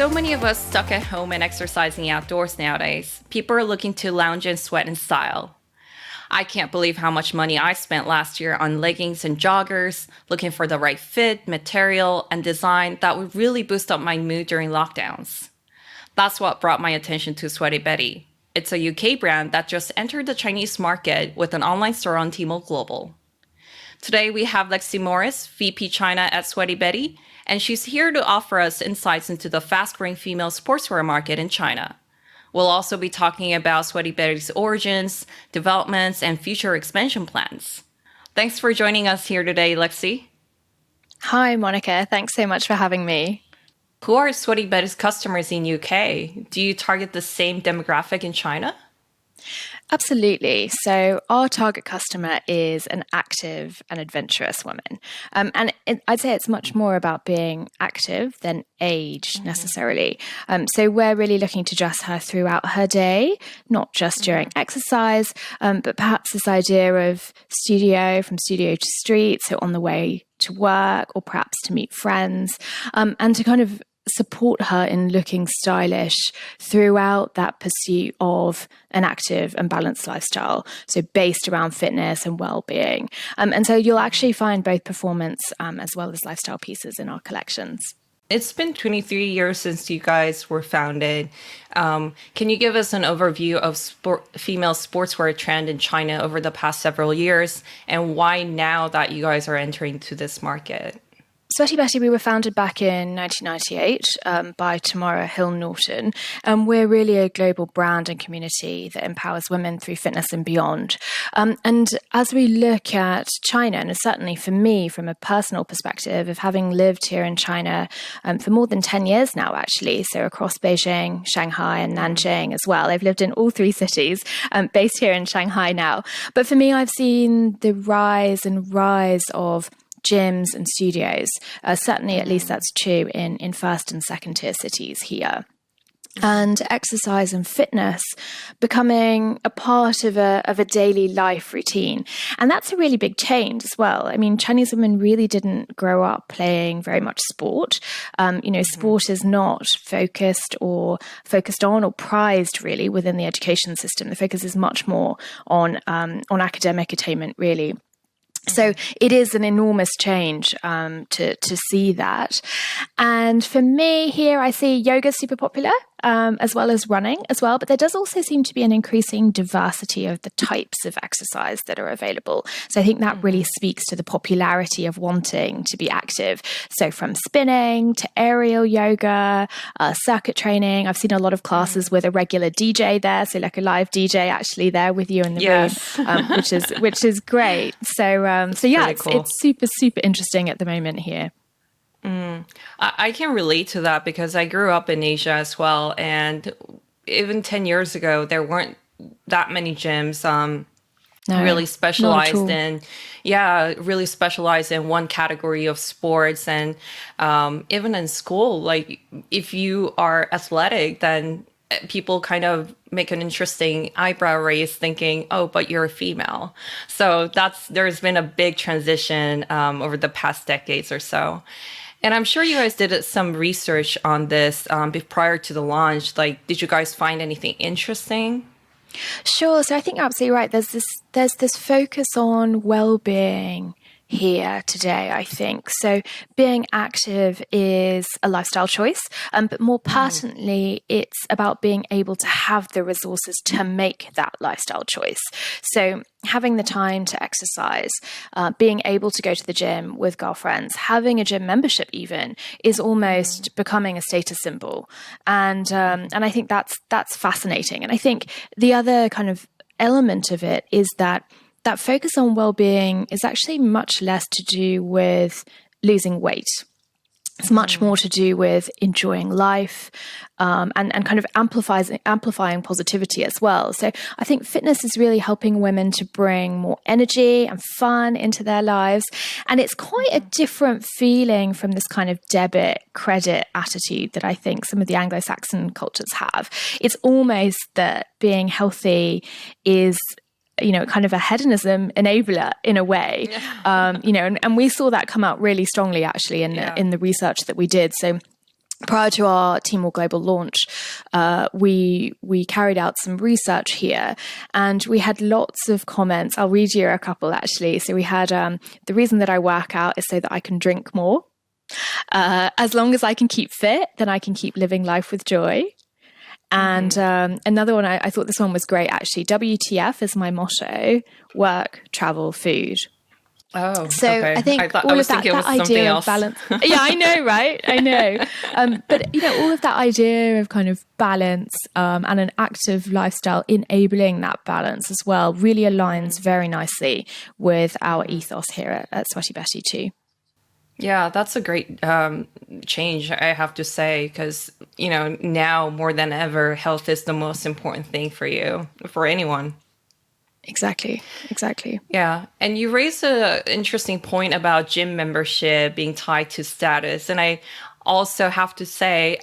so many of us stuck at home and exercising outdoors nowadays, people are looking to lounge and sweat in style. I can't believe how much money I spent last year on leggings and joggers, looking for the right fit, material, and design that would really boost up my mood during lockdowns. That's what brought my attention to Sweaty Betty. It's a UK brand that just entered the Chinese market with an online store on Tmall Global. Today we have Lexie Morris, VP China at Sweaty Betty, and she's here to offer us insights into the fast-growing female sportswear market in China. We'll also be talking about Sweaty Betty's origins, developments, and future expansion plans. Thanks for joining us here today, Lexie. Hi, Monica. Thanks so much for having me. Who are Sweaty Betty's customers in UK? Do you target the same demographic in China? Absolutely. So our target customer is an active and adventurous woman. I'd say it's much more about being active than age necessarily. So we're really looking to dress her throughout her day, not just during exercise, but perhaps this idea of from studio to street, so on the way to work or perhaps to meet friends, and to kind of support her in looking stylish throughout that pursuit of an active and balanced lifestyle, so based around fitness and well-being. And so you'll actually find both performance as well as lifestyle pieces in our collections. It's been 23 years since you guys were founded. Can you give us an overview of female sportswear trend in China over the past several years, and why now that you guys are entering to this market? Sweaty Betty, we were founded back in 1998 by Tamara Hill Norton, and we're really a global brand and community that empowers women through fitness and beyond. And as we look at China, and certainly for me, from a personal perspective of having lived here in China for more than 10 years now, actually, so across Beijing, Shanghai, and Nanjing as well. I've lived in all three cities, based here in Shanghai now. But for me, I've seen the rise of gyms and studios. Certainly, at least that's true in first and second tier cities here. And exercise and fitness becoming a part of a daily life routine. And that's a really big change as well. I mean, Chinese women really didn't grow up playing very much sport. Sport is not focused on or prized really within the education system. The focus is much more on academic attainment, really. So it is an enormous change to see that. And for me here, I see yoga super popular, as well as running as well. But there does also seem to be an increasing diversity of the types of exercise that are available. So I think that really speaks to the popularity of wanting to be active. So from spinning to aerial yoga, circuit training. I've seen a lot of classes with a regular DJ there. So like a live DJ actually there with you in the room, which is great. So yeah, cool. It's super, super interesting at the moment here. I can relate to that because I grew up in Asia as well. And even 10 years ago, there weren't that many gyms really specialized in one category of sports. And even in school, like if you are athletic, then people kind of make an interesting eyebrow raise thinking, oh, but you're a female. So there's been a big transition over the past decades or so. And I'm sure you guys did some research on this prior to the launch. Like, did you guys find anything interesting? Sure. So I think you're absolutely right. There's this focus on well-being here today, I think. So being active is a lifestyle choice, but more pertinently, it's about being able to have the resources to make that lifestyle choice. So having the time to exercise, being able to go to the gym with girlfriends, having a gym membership even is almost becoming a status symbol. And I think that's fascinating. And I think the other kind of element of it is that focus on well-being is actually much less to do with losing weight. It's much more to do with enjoying life and kind of amplifying positivity as well. So I think fitness is really helping women to bring more energy and fun into their lives. And it's quite a different feeling from this kind of debit credit attitude that I think some of the Anglo-Saxon cultures have. It's almost that being healthy is kind of a hedonism enabler in a way, and we saw that come out really strongly actually in the research that we did. So prior to our Tmall global launch, we carried out some research here, and we had lots of comments. I'll read you a couple actually. So we had the reason that I work out is so that I can drink more. As long as I can keep fit, then I can keep living life with joy. And another one, I thought this one was great actually. WTF is my motto: work, travel, food. Oh, so okay. I think all of that idea of balance. Yeah, I know, right? I know. But all of that idea of kind of balance and an active lifestyle enabling that balance as well really aligns very nicely with our ethos here at Sweaty Betty too. Yeah, that's a great change, I have to say, because, now more than ever, health is the most important thing for you, for anyone. Exactly. Yeah. And you raised an interesting point about gym membership being tied to status. And I also have to say,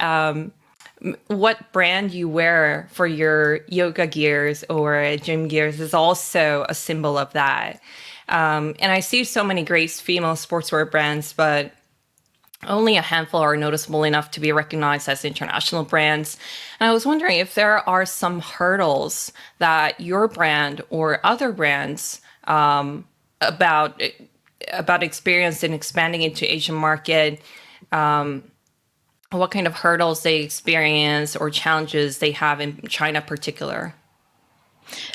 what brand you wear for your yoga gears or gym gears is also a symbol of that. And I see so many great female sportswear brands, but only a handful are noticeable enough to be recognized as international brands. And I was wondering if there are some hurdles that your brand or other brands about experience in expanding into Asian market, what kind of hurdles they experience or challenges they have in China in particular.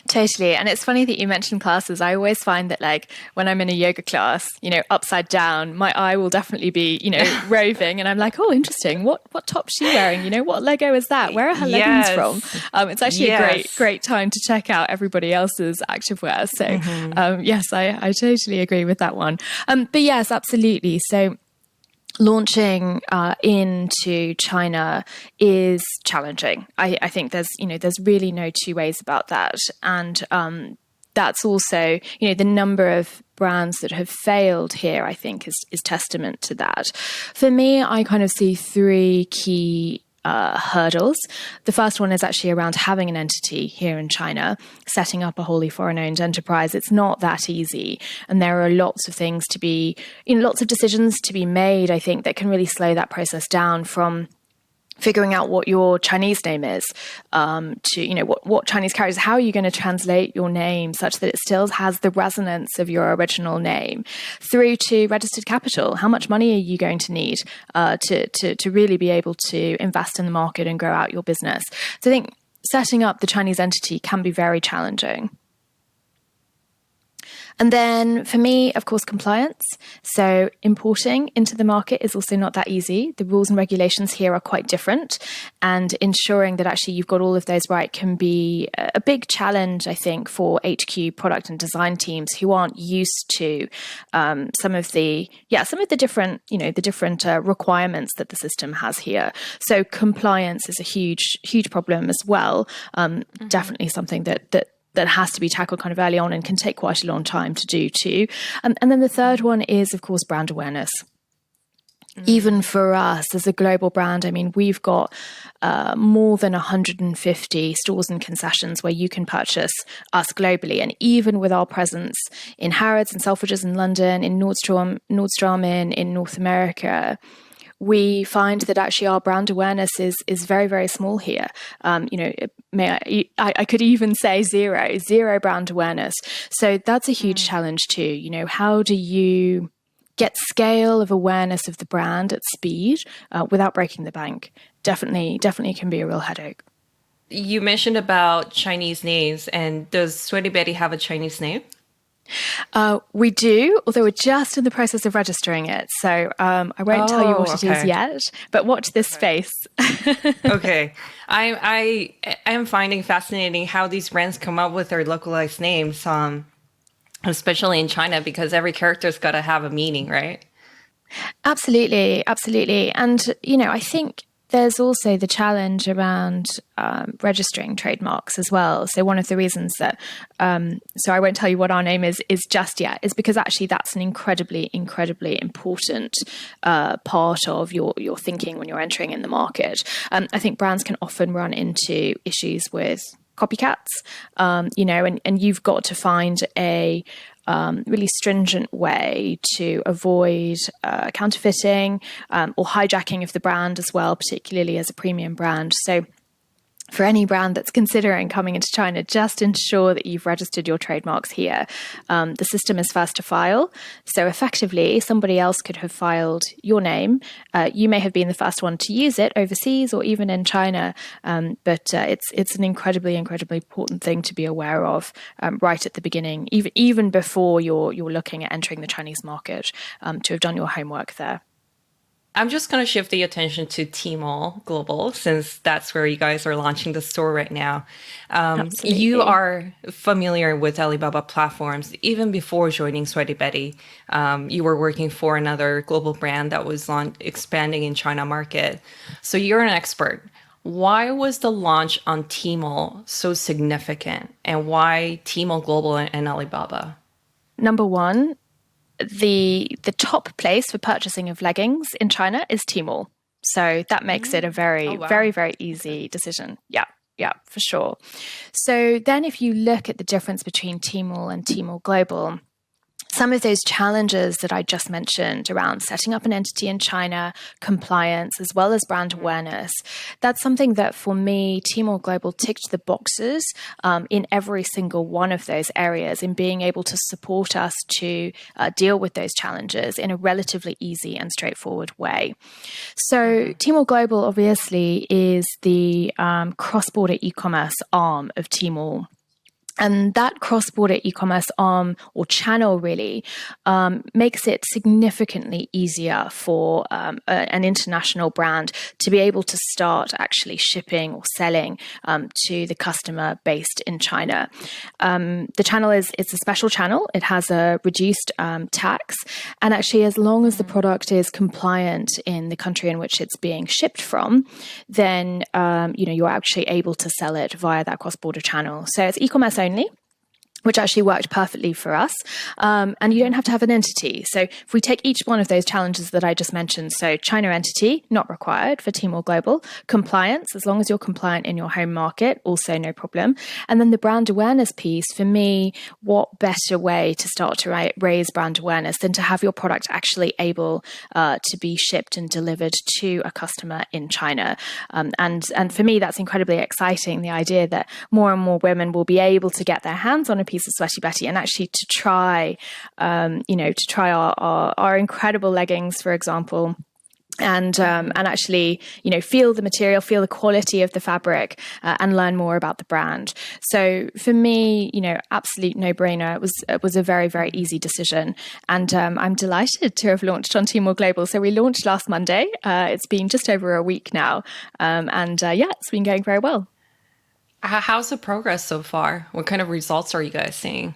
Totally. And it's funny that you mentioned classes. I always find that like when I'm in a yoga class, upside down, my eye will definitely be, roving. And I'm like, oh, interesting. What top's she wearing? What Lego is that? Where are her leggings from? It's actually a great time to check out everybody else's activewear. So yes, I totally agree with that one. But yes, absolutely. So launching into China is challenging. I think there's really no two ways about that. And that's also, the number of brands that have failed here, I think is testament to that. For me, I kind of see three key hurdles. The first one is actually around having an entity here in China, setting up a wholly foreign-owned enterprise. It's not that easy, and there are lots of things to be, lots of decisions to be made, I think, that can really slow that process down, from figuring out what your Chinese name is, to, what Chinese characters, how are you going to translate your name such that it still has the resonance of your original name, through to registered capital. How much money are you going to need to really be able to invest in the market and grow out your business? So I think setting up the Chinese entity can be very challenging. And then for me, of course, compliance. So importing into the market is also not that easy. The rules and regulations here are quite different, and ensuring that actually you've got all of those right can be a big challenge, I think, for HQ product and design teams who aren't used to some of the different, requirements that the system has here. So compliance is a huge problem as well. Definitely something that has to be tackled kind of early on and can take quite a long time to do too. And then the third one is, of course, brand awareness. Even for us as a global brand, I mean, we've got more than 150 stores and concessions where you can purchase us globally. And even with our presence in Harrods and Selfridges in London, in Nordstrom in North America, we find that actually our brand awareness is very, very small here. I could even say zero brand awareness. So that's a huge challenge too. How do you get scale of awareness of the brand at speed without breaking the bank? Definitely can be a real headache. You mentioned about Chinese names, and does Sweaty Betty have a Chinese name? We do, although we're just in the process of registering it. So I won't tell you what it is yet, but watch this space. Okay. I am finding fascinating how these brands come up with their localized names, especially in China, because every character's got to have a meaning, right? Absolutely. And, I think there's also the challenge around registering trademarks as well. So one of the reasons that, so I won't tell you what our name is just yet, is because actually that's an incredibly important part of your thinking when you're entering in the market. I think brands can often run into issues with copycats, and you've got to find a really stringent way to avoid counterfeiting or hijacking of the brand as well, particularly as a premium brand. So for any brand that's considering coming into China, just ensure that you've registered your trademarks here. The system is first to file. So effectively, somebody else could have filed your name. You may have been the first one to use it overseas or even in China. But it's an incredibly, incredibly important thing to be aware of right at the beginning, even before you're looking at entering the Chinese market, to have done your homework there. I'm just going to shift the attention to Tmall Global, since that's where you guys are launching the store right now. You are familiar with Alibaba platforms. Even before joining Sweaty Betty, you were working for another global brand that was expanding in China market. So you're an expert. Why was the launch on Tmall so significant? And why Tmall Global and Alibaba? Number one, the top place for purchasing of leggings in China is Tmall. So that makes it a very, very easy decision. Yeah, for sure. So then if you look at the difference between Tmall and Tmall Global, some of those challenges that I just mentioned around setting up an entity in China, compliance, as well as brand awareness, that's something that for me, Tmall Global ticked the boxes in every single one of those areas in being able to support us to deal with those challenges in a relatively easy and straightforward way. So Tmall Global obviously is the cross-border e-commerce arm of Tmall. And that cross-border e-commerce arm or channel really makes it significantly easier for an international brand to be able to start actually shipping or selling to the customer based in China. The channel it's a special channel. It has a reduced tax, and actually, as long as the product is compliant in the country in which it's being shipped from, then you're actually able to sell it via that cross-border channel. So it's e-commerce only, which actually worked perfectly for us. And you don't have to have an entity. So if we take each one of those challenges that I just mentioned, so China entity, not required for Tmall Global, compliance, as long as you're compliant in your home market, also no problem. And then the brand awareness piece, for me, what better way to start to raise brand awareness than to have your product actually able to be shipped and delivered to a customer in China. And for me, that's incredibly exciting, the idea that more and more women will be able to get their hands on a piece of Sweaty Betty and actually to try our incredible leggings, for example, and actually, feel the material, feel the quality of the fabric, and learn more about the brand. So for me, absolute no-brainer. It was a very, very easy decision, and I'm delighted to have launched on Tmall Global. So we launched last Monday. It's been just over a week now, and it's been going very well. How's the progress so far? What kind of results are you guys seeing?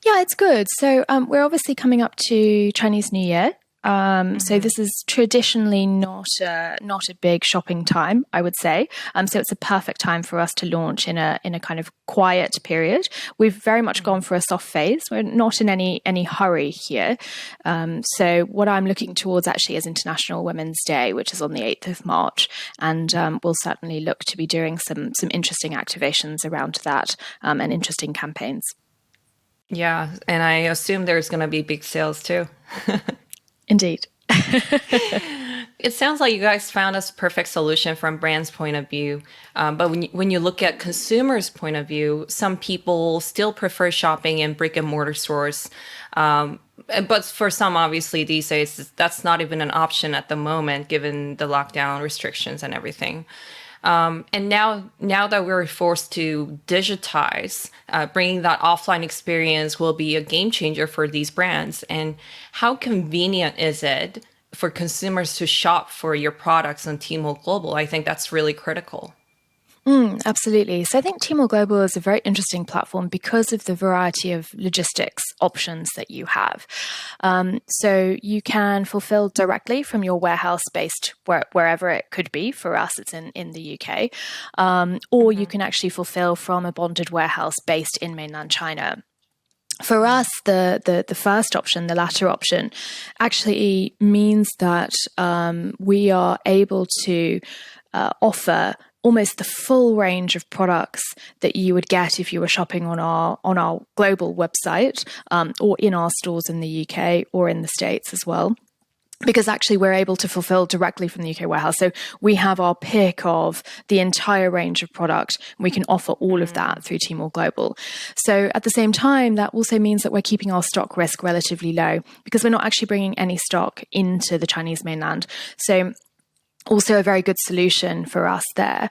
Yeah, it's good. So we're obviously coming up to Chinese New Year. So this is traditionally not a big shopping time, I would say. So it's a perfect time for us to launch in a kind of quiet period. We've very much gone for a soft phase. We're not in any hurry here. So what I'm looking towards actually is International Women's Day, which is on the 8th of March, and we'll certainly look to be doing some interesting activations around that and interesting campaigns. Yeah, and I assume there's going to be big sales too. Indeed. It sounds like you guys found a perfect solution from brand's point of view. But when you look at consumers' point of view, some people still prefer shopping in brick and mortar stores. But for some, obviously, these days, that's not even an option at the moment, given the lockdown restrictions and everything. And now that we're forced to digitize, bringing that offline experience will be a game changer for these brands. And how convenient is it for consumers to shop for your products on Tmall Global? I think that's really critical. Absolutely. So I think Tmall Global is a very interesting platform because of the variety of logistics options that you have. So you can fulfill directly from your warehouse based wherever it could be. For us, it's in the UK. Or you can actually fulfill from a bonded warehouse based in mainland China. For us, the first option, the latter option, actually means that we are able to offer almost the full range of products that you would get if you were shopping on our global website, or in our stores in the UK or in the States as well. Because actually we're able to fulfill directly from the UK warehouse. So we have our pick of the entire range of product. We can offer all of that through Tmall Global. So at the same time, that also means that we're keeping our stock risk relatively low because we're not actually bringing any stock into the Chinese mainland. So also a very good solution for us there.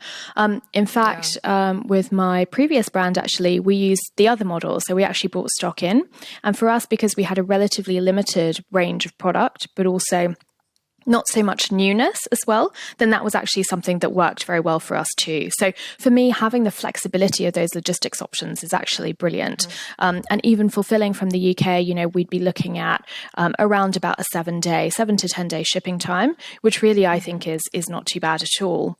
In fact, with my previous brand, actually, we used the other model. So we actually brought stock in. And for us, because we had a relatively limited range of product, but also not so much newness as well, then that was actually something that worked very well for us too. So for me, having the flexibility of those logistics options is actually brilliant. And even fulfilling from the UK, we'd be looking at around about a 7 to 10 day shipping time, which really I think is not too bad at all,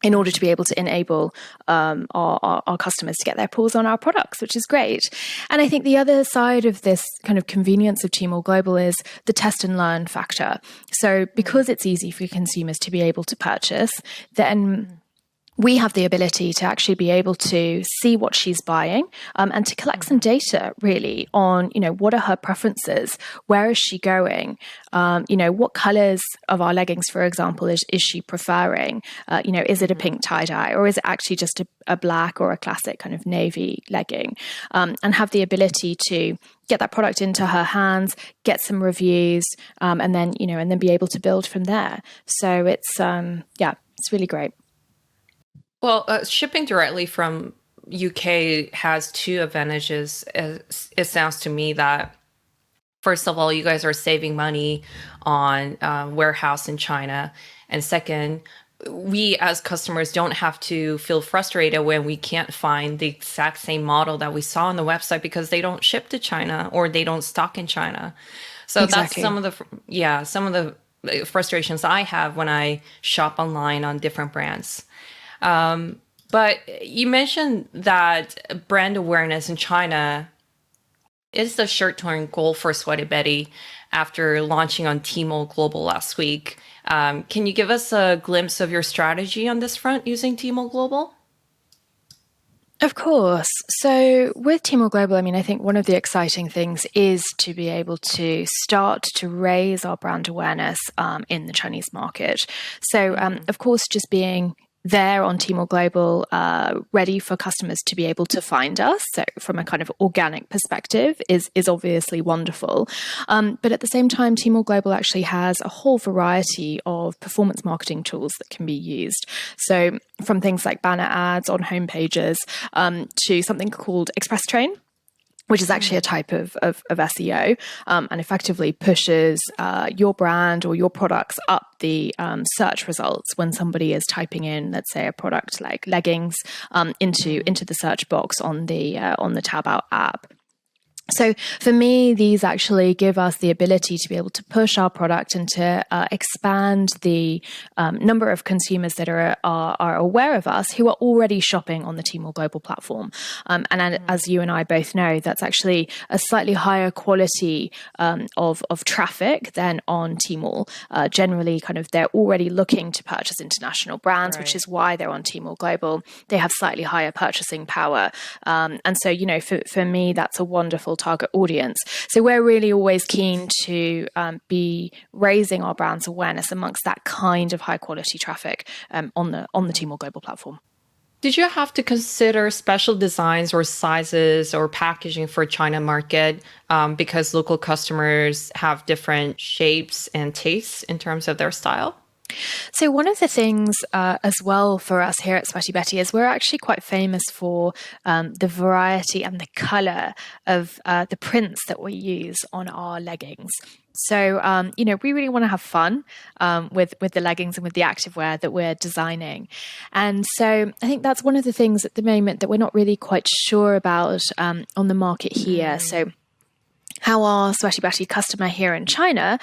in order to be able to enable our customers to get their paws on our products, which is great. And I think the other side of this kind of convenience of Tmall Global is the test and learn factor. So because it's easy for consumers to be able to purchase, then we have the ability to actually be able to see what she's buying, and to collect some data really on, what are her preferences? Where is she going? What colors of our leggings, for example, is she preferring? Is it a pink tie-dye, or is it actually just a black or a classic kind of navy legging? And have the ability to get that product into her hands, get some reviews, and then be able to build from there. So it's really great. Well, shipping directly from UK has two advantages. It sounds to me that, first of all, you guys are saving money on warehouse in China. And second, we as customers don't have to feel frustrated when we can't find the exact same model that we saw on the website because they don't ship to China or they don't stock in China. So Exactly. That's some of the frustrations I have when I shop online on different brands. But you mentioned that brand awareness in China is the short-term goal for Sweaty Betty after launching on Tmall Global last week. Can you give us a glimpse of your strategy on this front using Tmall Global? Of course. So with Tmall Global, I think one of the exciting things is to be able to start to raise our brand awareness in the Chinese market. So, of course, just being there on Tmall Global, ready for customers to be able to find us. So from a kind of organic perspective is obviously wonderful. But at the same time, Tmall Global actually has a whole variety of performance marketing tools that can be used. So from things like banner ads on homepages, to something called Express Train, which is actually a type of SEO, and effectively pushes your brand or your products up the search results when somebody is typing in, let's say, a product like leggings into the search box on the Taobao app. So for me, these actually give us the ability to be able to push our product and to expand the number of consumers that are aware of us who are already shopping on the Tmall Global platform. And as you and I both know, that's actually a slightly higher quality of traffic than on Tmall. Generally, kind of they're already looking to purchase international brands, which is why they're on Tmall Global. They have slightly higher purchasing power. And so, for me, that's a wonderful target audience. So we're really always keen to be raising our brand's awareness amongst that kind of high quality traffic on the Tmall Global platform. Did you have to consider special designs or sizes or packaging for China market because local customers have different shapes and tastes in terms of their style? So one of the things as well for us here at Sweaty Betty is we're actually quite famous for the variety and the colour of the prints that we use on our leggings. So, we really want to have fun with the leggings and with the activewear that we're designing. And so I think that's one of the things at the moment that we're not really quite sure about on the market here. So how our Sweaty Betty customer here in China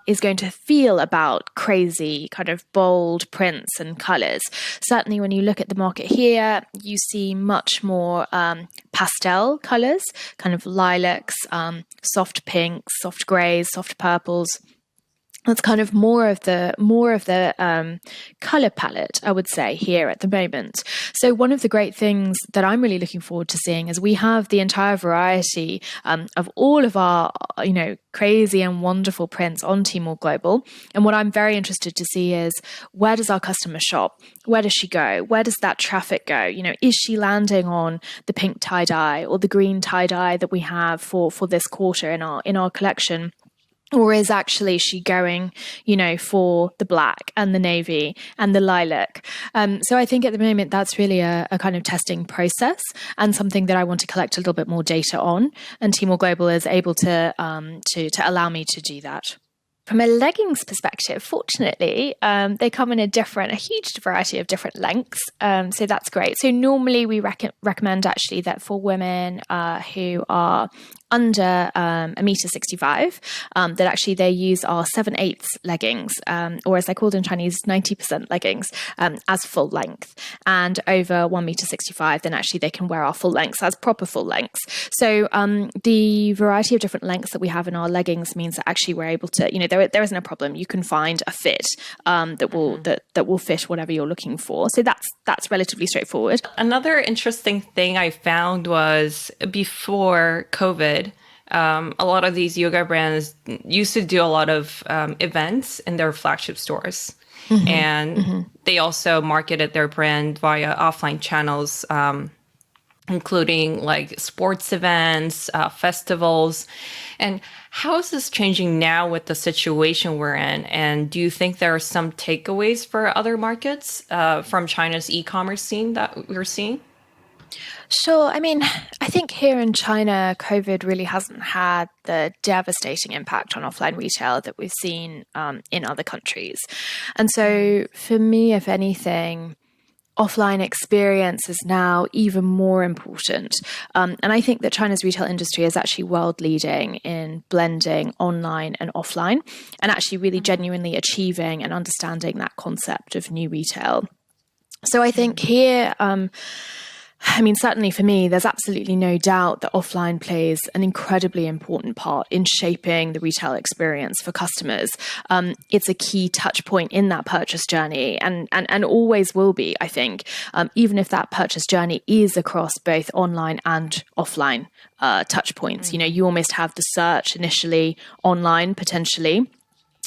is going to feel about crazy kind of bold prints and colours. Certainly when you look at the market here, you see much more pastel colours, kind of lilacs, soft pinks, soft greys, soft purples. That's kind of more of the color palette, I would say, here at the moment. So one of the great things that I'm really looking forward to seeing is we have the entire variety of all of our, crazy and wonderful prints on Tmall Global. And what I'm very interested to see is, where does our customer shop? Where does she go? Where does that traffic go? Is she landing on the pink tie-dye or the green tie-dye that we have for this quarter in our collection? Or is actually she going, for the black and the navy and the lilac? So I think at the moment that's really a kind of testing process, and something that I want to collect a little bit more data on. And Tmall Global is able to allow me to do that. From a leggings perspective, fortunately, they come in a huge variety of different lengths. So that's great. So normally we recommend actually that for women who are under a meter 65, that actually they use our 7/8 leggings, or as they're called in Chinese, 90% leggings, as full length. And over 1 meter 65, then actually they can wear our full lengths as proper full lengths. So the variety of different lengths that we have in our leggings means that actually we're able to, there isn't a problem. You can find a fit that will fit whatever you're looking for. So that's relatively straightforward. Another interesting thing I found was before COVID, a lot of these yoga brands used to do a lot of events in their flagship stores. And they also marketed their brand via offline channels, including like sports events, festivals. And how is this changing now with the situation we're in? And do you think there are some takeaways for other markets from China's e-commerce scene that we're seeing? Sure. I mean, I think here in China, COVID really hasn't had the devastating impact on offline retail that we've seen in other countries. And so for me, if anything, offline experience is now even more important. And I think that China's retail industry is actually world leading in blending online and offline, and actually really genuinely achieving and understanding that concept of new retail. So I think here, certainly for me, there's absolutely no doubt that offline plays an incredibly important part in shaping the retail experience for customers. It's a key touch point in that purchase journey, and always will be, I think, even if that purchase journey is across both online and offline touch points. You almost have the search initially online, potentially.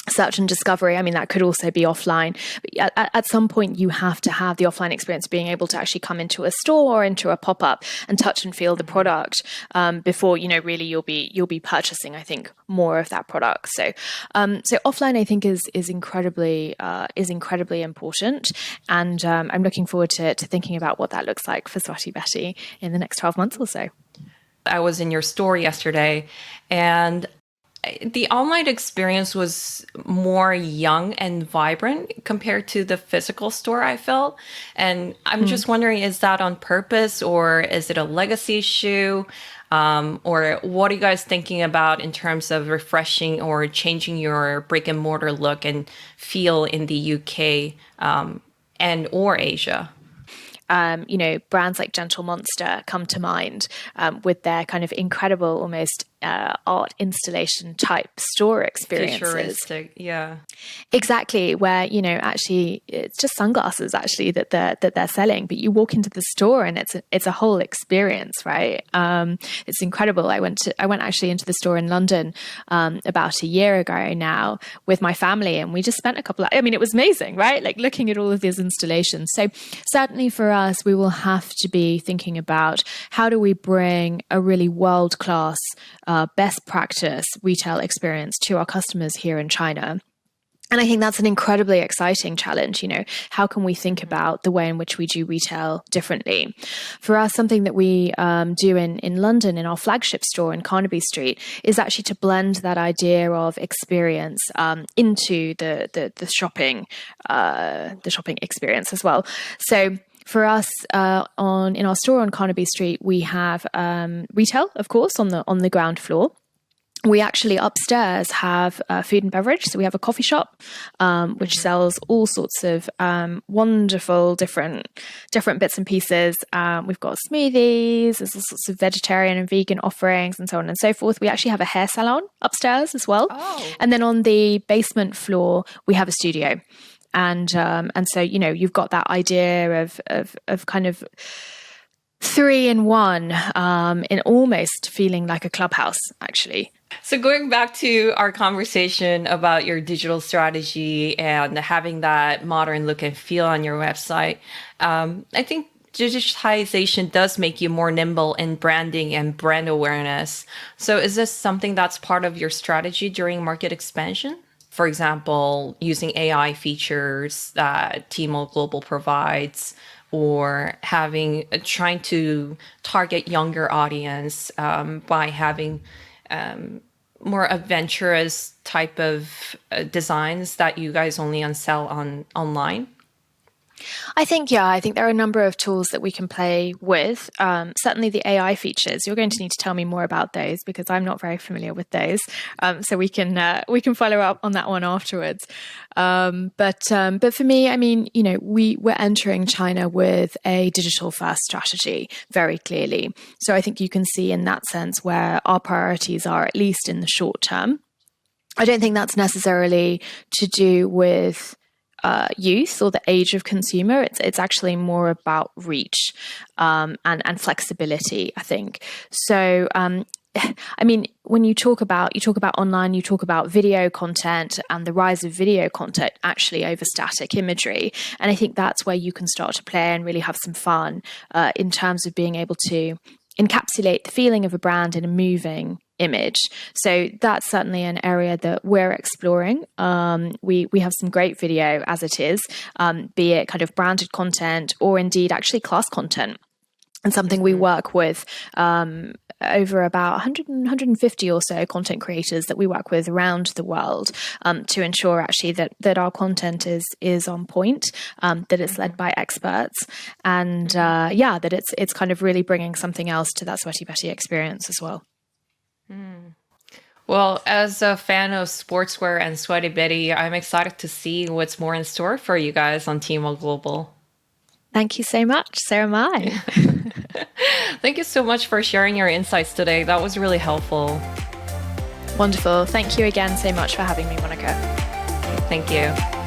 Search and discovery, that could also be offline. But at some point, you have to have the offline experience, being able to actually come into a store or into a pop-up and touch and feel the product before, really you'll be purchasing, I think, more of that product. So offline, I think, is incredibly important. And I'm looking forward to thinking about what that looks like for Swati Betty in the next 12 months or so. I was in your store yesterday, and the online experience was more young and vibrant compared to the physical store, I felt. And I'm just wondering, is that on purpose, or is it a legacy issue? Or what are you guys thinking about in terms of refreshing or changing your brick and mortar look and feel in the UK and or Asia? Brands like Gentle Monster come to mind with their kind of incredible, almost art installation type store experiences. Futuristic, yeah. Exactly, where actually it's just sunglasses actually that they're selling, but you walk into the store and it's a whole experience, right? It's incredible. I went actually into the store in London about a year ago now with my family, and we just spent it was amazing, right? Like looking at all of these installations. So certainly for us, we will have to be thinking about how do we bring a really world-class best practice retail experience to our customers here in China. And I think that's an incredibly exciting challenge. How can we think about the way in which we do retail differently? For us, something that we do in London, in our flagship store in Carnaby Street, is actually to blend that idea of experience into the shopping experience as well. So for us, in our store on Carnaby Street, we have retail, of course, on the ground floor. we actually upstairs have food and beverage. So we have a coffee shop, which sells all sorts of wonderful different bits and pieces. We've got smoothies, there's all sorts of vegetarian and vegan offerings and so on and so forth. We actually have a hair salon upstairs as well. Oh. And then on the basement floor, we have a studio. And so, you've got that idea of kind of 3 in 1, in almost feeling like a clubhouse, actually. So going back to our conversation about your digital strategy and having that modern look and feel on your website, I think digitization does make you more nimble in branding and brand awareness. So is this something that's part of your strategy during market expansion? For example, using AI features that Tmall Global provides, or trying to target younger audience by having more adventurous type of designs that you guys only sell online? I think there are a number of tools that we can play with. Certainly the AI features, you're going to need to tell me more about those because I'm not very familiar with those. So we can follow up on that one afterwards. But for me, I mean, we're entering China with a digital first strategy very clearly. So I think you can see in that sense where our priorities are, at least in the short term. I don't think that's necessarily to do with youth or the age of consumer. It's actually more about reach and flexibility, I think. So, I mean, when you talk about online, you talk about video content and the rise of video content actually over static imagery. And I think that's where you can start to play and really have some fun in terms of being able to encapsulate the feeling of a brand in a moving image. So that's certainly an area that we're exploring. We have some great video as it is, be it kind of branded content or indeed actually class content. And something we work with over about 150 or so content creators that we work with around the world to ensure actually that our content is on point, that it's led by experts, and that it's kind of really bringing something else to that Sweaty Betty experience as well. Well, as a fan of sportswear and Sweaty Betty, I'm excited to see what's more in store for you guys on Tmall Global. Thank you so much. So am I. Thank you so much for sharing your insights today. That was really helpful. Wonderful. Thank you again so much for having me, Monica. Thank you.